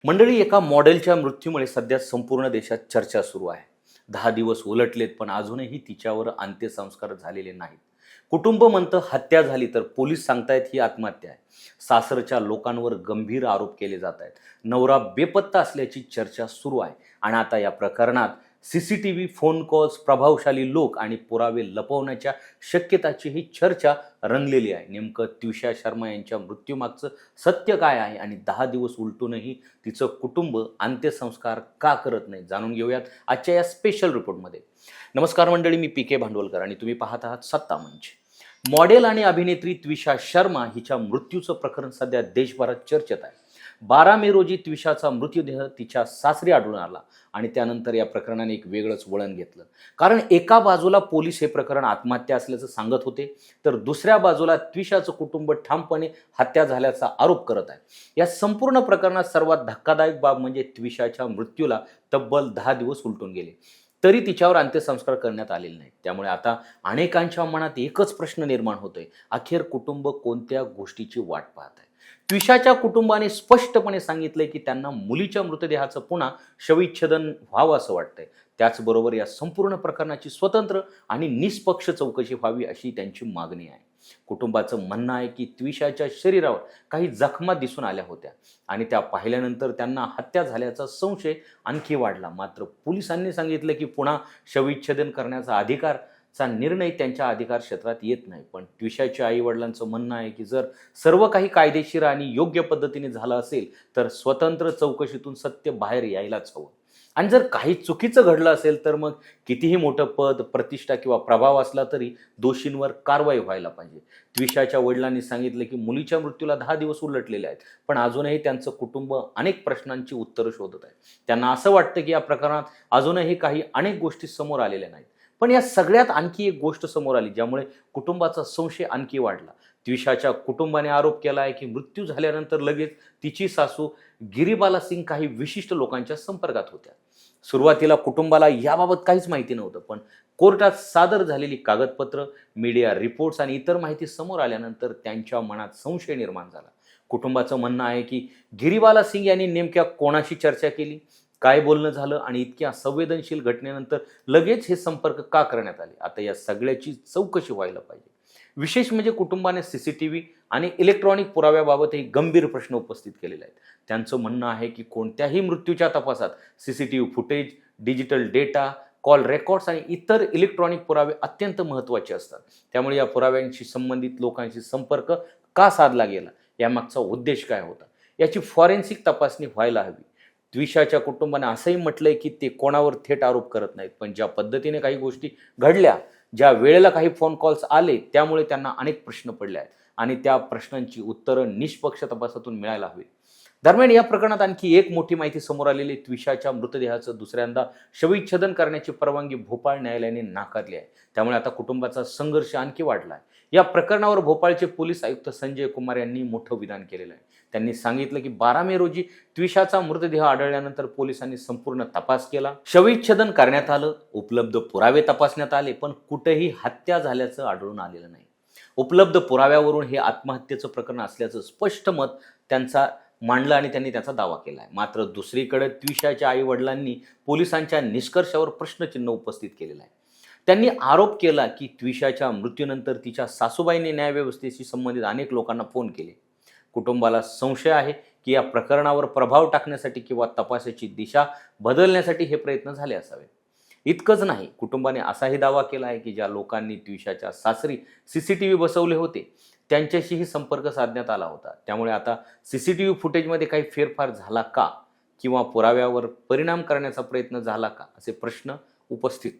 मंडळी, एका मॉडेलच्या मृत्यूमुळे सध्या संपूर्ण देशात चर्चा सुरू आहे. 10 दिवस उलटलेत, पण अजूनही तिच्यावर अंत्यसंस्कार झालेले नाहीत. कुटुंब म्हणतं हत्या झाली, तर पोलीस सांगतायत ही आत्महत्या आहे. सासरच्या लोकांवर गंभीर आरोप केले जात आहेत. नवरा बेपत्ता असल्याची चर्चा सुरू आहे. आणि आता या प्रकरणात CCTV, फोन कॉल्स, प्रभावशाली लोक आणि पुरावे लपवण्याच्या शक्यताची ही चर्चा रंगलेली आहे. नेमकं त्विषा शर्मा यांच्या मृत्यूमागचं सत्य काय आहे आणि 10 दिवस उलटूनही तिचं कुटुंब अंत्यसंस्कार का करत नाही, जाणून घेऊयात आजच्या या स्पेशल रिपोर्टमध्ये. नमस्कार मंडळी, मी PK भांडवलकर आणि तुम्ही पाहत आहात सत्ता मंच. मॉडेल आणि अभिनेत्री त्विषा शर्मा हिच्या मृत्यूचं प्रकरण सध्या देशभरात चर्चेत आहे. 12 मे रोजी त्विषाचा मृतदेह तिच्या सासरी आढळून आला आणि त्यानंतर या प्रकरणाने एक वेगळंच वळण घेतलं. कारण एका बाजूला पोलीस हे प्रकरण आत्महत्या असल्याचं सांगत होते, तर दुसऱ्या बाजूला त्विषाचं कुटुंब ठामपणे हत्या झाल्याचा आरोप करत आहे. या संपूर्ण प्रकरणात सर्वात धक्कादायक बाब म्हणजे त्विषाच्या मृत्यूला तब्बल 10 दिवस उलटून गेले, तरी तिच्यावर अंत्यसंस्कार करण्यात आलेले नाहीत. त्यामुळे आता अनेकांच्या मनात एकच प्रश्न निर्माण होतोय, अखेर कुटुंब कोणत्या गोष्टीची वाट पाहत आहे? त्विषाच्या कुटुंबाने स्पष्टपणे सांगितलंय की त्यांना मुलीच्या मृतदेहाचं पुन्हा शवविच्छेदन व्हावं असं वाटतंय. त्याचबरोबर या संपूर्ण प्रकरणाची स्वतंत्र आणि निष्पक्ष चौकशी व्हावी अशी त्यांची मागणी आहे. कुटुंबाचं म्हणणं आहे की त्विषाच्या शरीरावर काही जखमा दिसून आल्या होत्या आणि त्या पाहिल्यानंतर त्यांना हत्या झाल्याचा संशय आणखी वाढला. मात्र पोलिसांनी सांगितलं की पुन्हा शवविच्छेदन करण्याचा अधिकारचा निर्णय त्यांच्या अधिकार क्षेत्रात येत नाही. पण त्विषाच्या आई वडिलांचं म्हणणं आहे की जर सर्व काही कायदेशीर आणि योग्य पद्धतीने झालं असेल तर स्वतंत्र चौकशीतून सत्य बाहेर यायलाच हवं. आणि जर काही चुकीचं घडलं असेल तर मग कितीही मोठं पद, प्रतिष्ठा किंवा प्रभाव असला तरी दोषींवर कारवाई व्हायला पाहिजे. त्विषाच्या वडिलांनी सांगितलं की मुलीच्या मृत्यूला 10 दिवस उलटलेले आहेत, पण अजूनही त्यांचं कुटुंब अनेक प्रश्नांची उत्तरं शोधत आहे. त्यांना असं वाटतं की या प्रकरणात अजूनही काही अनेक गोष्टी समोर आलेल्या नाहीत. पण या सगळ्यात आणखी एक गोष्ट समोर आली, ज्यामुळे कुटुंबाचा संशय आणखी वाढला. त्विषाच्या कुटुंबाने आरोप केला आहे की मृत्यू झाल्यानंतर लगेच तिची सासू गिरीबाला सिंग काही विशिष्ट लोकांच्या संपर्कात होत्या. सुरुवातीला कुटुंबाला याबाबत काहीच माहिती नव्हतं, पण कोर्टात सादर झालेली कागदपत्र, मीडिया रिपोर्ट्स आणि इतर माहिती समोर आल्यानंतर त्यांच्या मनात संशय निर्माण झाला. कुटुंबाचं म्हणणं आहे की गिरीबाला सिंग यांनी नेमक्या कोणाशी चर्चा केली, काय बोलणं झालं आणि इतक्या संवेदनशील घटनेनंतर लगेच हे संपर्क का करण्यात आले. आता या सगळ्याची चौकशी व्हायला पाहिजे. विशेष म्हणजे कुटुंबाने CCTV आणि इलेक्ट्रॉनिक पुराव्याबाबतही गंभीर प्रश्न उपस्थित केलेले आहेत. त्यांचं म्हणणं आहे की कोणत्याही मृत्यूच्या तपासात CCTV footage, digital data, call records आणि इतर इलेक्ट्रॉनिक पुरावे अत्यंत महत्त्वाचे असतात. त्यामुळे या पुराव्यांशी संबंधित लोकांशी संपर्क का साधला गेला, यामागचा उद्देश काय होता, याची फॉरेन्सिक तपासणी व्हायला हवी. त्विषाच्या कुटुंबाने असंही म्हटलंय की ते कोणावर थेट आरोप करत नाहीत, पण ज्या पद्धतीने काही गोष्टी घडल्या, ज्या वेळेला काही फोन कॉल्स आले, त्यामुळे त्यांना अनेक प्रश्न पडले आहेत आणि त्या प्रश्नांची उत्तरं निष्पक्ष तपासातून मिळायला हवी. दरम्यान या प्रकरणात आणखी एक मोठी माहिती समोर आलेली. त्विषाच्या मृतदेहाचं दुसऱ्यांदा शवविच्छेदन करण्याची परवानगी भोपाळ न्यायालयाने नाकारली आहे. त्यामुळे आता कुटुंबाचा संघर्ष आणखी वाढला आहे. या प्रकरणावर भोपाळचे पोलीस आयुक्त संजय कुमार यांनी मोठं विधान केलेलं आहे. त्यांनी सांगितलं की 12 मे रोजी त्विषाचा मृतदेह आढळल्यानंतर पोलिसांनी संपूर्ण तपास केला, शवविच्छेदन करण्यात आलं, उपलब्ध पुरावे तपासण्यात आले, पण कुठेही हत्या झाल्याचं आढळून आलेलं नाही. उपलब्ध पुराव्यावरून हे आत्महत्येचं प्रकरण असल्याचं स्पष्ट मत त्यांचा मांडलं आणि त्यांनी त्याचा दावा केला आहे. मात्र दुसरीकडे त्विषाच्या आई वडिलांनी पोलिसांच्या निष्कर्षावर प्रश्नचिन्ह उपस्थित केलेलं आहे. त्यांनी आरोप केला की त्विषाच्या मृत्यूनंतर तिच्या सासूबाईंनी न्यायव्यवस्थेशी संबंधित अनेक लोकांना फोन केले. कुटुंबाला संशय आहे की या प्रकरणावर प्रभाव टाकण्यासाठी किंवा तपासाची दिशा बदलण्यासाठी हे प्रयत्न झाले असावे. इतकंच नाही, कुटुंबाने असाही दावा केला आहे की ज्या लोकांनी त्विषाच्या सासरी CCTV बसवले होते त्यांच्याशीही संपर्क साधण्यात आला होता. त्यामुळे आता CCTV फुटेजमध्ये काही फेरफार झाला का किंवा पुराव्यावर परिणाम करण्याचा प्रयत्न झाला का, असे प्रश्न उपस्थित.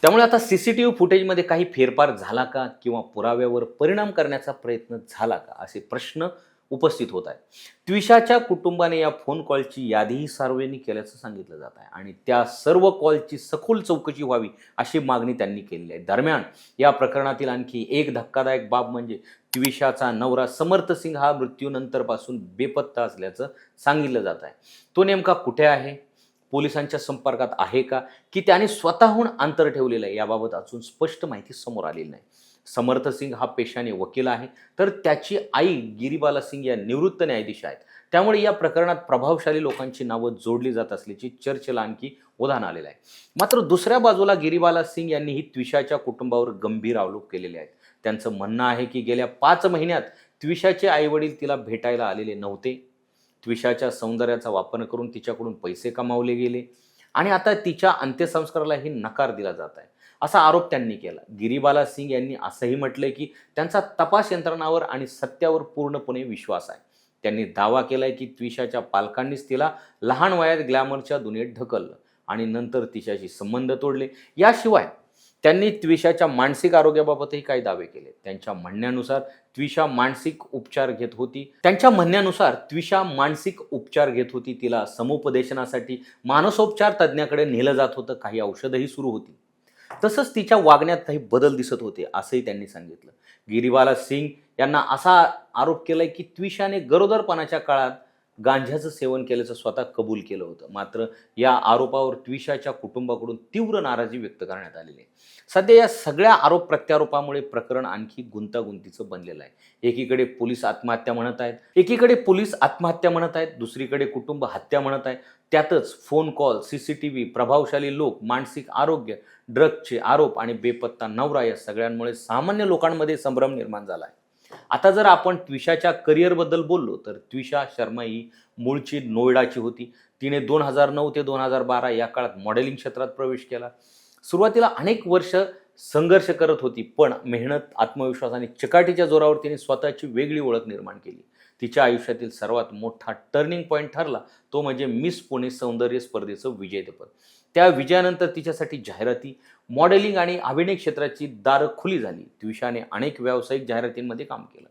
त्यामुळे आता CCTV फुटेजमध्ये काही फेरफार झाला का किंवा पुराव्यावर परिणाम करण्याचा प्रयत्न झाला का, असे प्रश्न उपस्थित होत आहे. त्विषाच्या कुटुंबाने या फोन कॉलची यादीही सार्वजनिक केल्याचं सांगितलं जात आहे आणि त्या सर्व कॉलची सखोल चौकशी व्हावी अशी मागणी त्यांनी केलेली आहे. दरम्यान या प्रकरणातील आणखी एक धक्कादायक बाब म्हणजे त्विषाचा नवरा समर्थ सिंग हा मृत्यूनंतरपासून बेपत्ता असल्याचं सांगितलं जात आहे. तो नेमका कुठे आहे, पोलिसांच्या संपर्कात आहे का, की त्याने स्वतःहून अंतर ठेवलेलं आहे, याबाबत अजून स्पष्ट माहिती समोर आलेली नाही. समर्थ सिंग हा पेशाने वकील आहे, तर त्याची आई गिरीबाला सिंग या निवृत्त न्यायाधीश आहेत. त्यामुळे या प्रकरणात प्रभावशाली लोकांची नावं जोडली जात असल्याची चर्चेला आणखी उधाण आलेलं आहे. मात्र दुसऱ्या बाजूला गिरीबाला सिंग यांनीही त्विषाच्या कुटुंबावर गंभीर आरोप केलेले आहेत. त्यांचं म्हणणं आहे की गेल्या 5 महिन्यात त्विषाचे आईवडील तिला भेटायला आलेले नव्हते. त्विषाच्या सौंदर्याचा वापर करून तिच्याकडून पैसे कमावले गेले आणि आता तिच्या अंत्यसंस्कारालाही नकार दिला जात आहे, असा आरोप त्यांनी केला. गिरीबाला सिंग यांनी असंही म्हटलंय की त्यांचा तपास यंत्रणावर आणि सत्यावर पूर्णपणे विश्वास आहे. त्यांनी दावा केलाय की त्विषाच्या पालकांनीच तिला लहान वयात ग्लॅमरच्या दुनियेत ढकललं आणि नंतर तिच्याशी संबंध तोडले. याशिवाय त्यांनी त्विषाच्या मानसिक आरोग्याबाबतही काही दावे केले. त्यांच्या म्हणण्यानुसार त्विषा मानसिक उपचार घेत होती. तिला समुपदेशनासाठी मानसोपचार तज्ज्ञाकडे नेलं जात होतं. काही औषधही सुरू होती. तसंच तिच्या वागण्यात काही बदल दिसत होते असंही त्यांनी सांगितलं. गिरीबाला सिंग यांना असा आरोप केलाय की त्विषाने गरोदरपणाच्या काळात गांजाचं सेवन केल्याचं स्वतः कबूल केलं होतं. मात्र या आरोपावर त्विषाच्या कुटुंबाकडून तीव्र नाराजी व्यक्त करण्यात आलेली आहे. सध्या या सगळ्या आरोप प्रत्यारोपामुळे प्रकरण आणखी गुंतागुंतीचं बनलेलं आहे. एकीकडे पोलीस आत्महत्या म्हणत आहेत, दुसरीकडे कुटुंब हत्या म्हणत आहे. त्यातच फोन कॉल, CCTV, प्रभावशाली लोक, मानसिक आरोग्य, ड्रग्जचे आरोप आणि बेपत्ता नवरा या सगळ्यांमुळे सामान्य लोकांमध्ये संभ्रम निर्माण झाला आहे. आता जर आपण त्विषाच्या करिअरबद्दल बोललो तर त्विषा शर्मा ही मूळची नोएडाची होती. तिने 2009 ते 2012 या काळात मॉडेलिंग क्षेत्रात प्रवेश केला. सुरुवातीला अनेक वर्ष संघर्ष करत होती, पण मेहनत, आत्मविश्वास आणि चिकाटीच्या जोरावर तिने स्वतःची वेगळी ओळख निर्माण केली. तिच्या आयुष्यातील सर्वात मोठा टर्निंग पॉईंट ठरला तो म्हणजे मिस पुणे सौंदर्य स्पर्धेचं विजेतेपद. त्या विजयानंतर तिच्यासाठी जाहिराती, मॉडेलिंग आणि अभिनय क्षेत्राची दारं खुली झाली. त्विषाने अनेक व्यावसायिक जाहिरातींमध्ये काम केलं.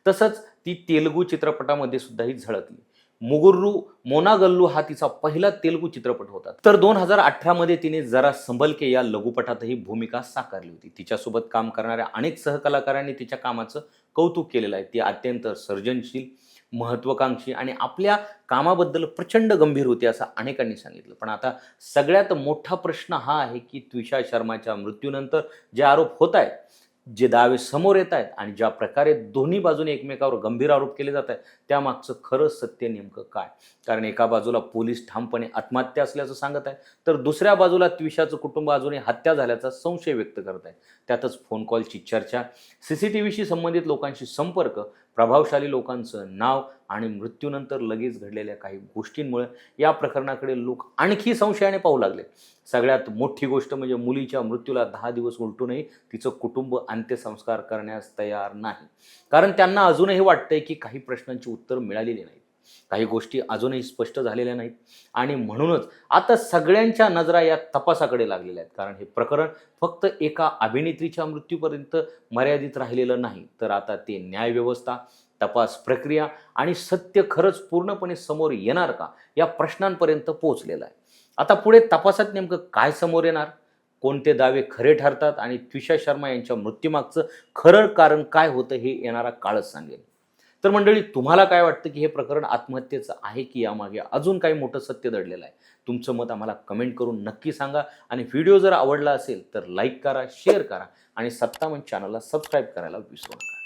तसंच ती तेलुगू चित्रपटामध्ये सुद्धाही झळकली. मुगुर्रू मोनागल्लू हा तिचा पहिला तेलुगू चित्रपट होता. तर 2018 मध्ये तिने जरा संभलके या लघुपटातही भूमिका साकारली होती. तिच्यासोबत काम करणाऱ्या अनेक सहकलाकारांनी तिच्या कामाचं कौतुक केलेलं आहे. ती अत्यंत सर्जनशील, महत्त्वाकांक्षी आणि आपल्या कामाबद्दल प्रचंड गंभीर होती असं अनेकांनी सांगितलं. पण आता सगळ्यात मोठा प्रश्न हा आहे की त्विषा शर्माच्या मृत्यूनंतर जे आरोप होत आहेत, जे दावे समोर येत आहेत आणि ज्या प्रकारे दोन्ही बाजूने एकमेकावर गंभीर आरोप केले जात आहेत, त्यामागचं खरं सत्य नेमकं काय? कारण एका बाजूला पोलीस ठामपणे आत्महत्या असल्याचं सांगत आहे, तर दुसऱ्या बाजूला त्विषाचं कुटुंब अजूनही हत्या झाल्याचा संशय व्यक्त करत आहे. त्यातच फोन कॉलची चर्चा, CCTVशी संबंधित लोकांशी संपर्क, प्रभावशाली लोकांचं नाव आणि मृत्यूनंतर लगेच घडलेल्या काही गोष्टींमुळे या प्रकरणाकडे लोक आणखी संशयाने पाहू लागले. सगळ्यात मोठी गोष्ट म्हणजे मुलीच्या मृत्यूला 10 दिवस उलटूनही तिचं कुटुंब अंत्यसंस्कार करण्यास तयार नाही. कारण त्यांना अजूनही वाटतंय की काही प्रश्नांची उत्तर मिळालेली नाहीत, काही गोष्टी अजूनही स्पष्ट झालेल्या नाहीत आणि म्हणूनच आता सगळ्यांच्या नजरा या तपासाकडे लागलेल्या आहेत. कारण हे प्रकरण फक्त एका अभिनेत्रीच्या मृत्यूपर्यंत मर्यादित राहिलेलं नाही, तर आता ते न्यायव्यवस्था, तपास प्रक्रिया आणि सत्य खरंच पूर्णपणे समोर येणार का या प्रश्नांपर्यंत पोहोचलेलं आहे. आता पुढे तपासात नेमकं काय समोर येणार, कोणते दावे खरे ठरतात आणि त्विषा शर्मा यांच्या मृत्यूमागचं खरं कारण काय होतं हे येणारा काळच सांगेल. तर मंडळी, तुम्हाला काय वाटतं की हे प्रकरण आत्महत्येचं आहे की यामागे अजून काही मोठं सत्य दडलेलं आहे? तुमचं मत आम्हाला कमेंट करून नक्की सांगा आणि व्हिडिओ जर आवडला असेल तर लाईक करा, शेअर करा आणि सत्तामंच चॅनलला सबस्क्राईब करायला विसरू नका.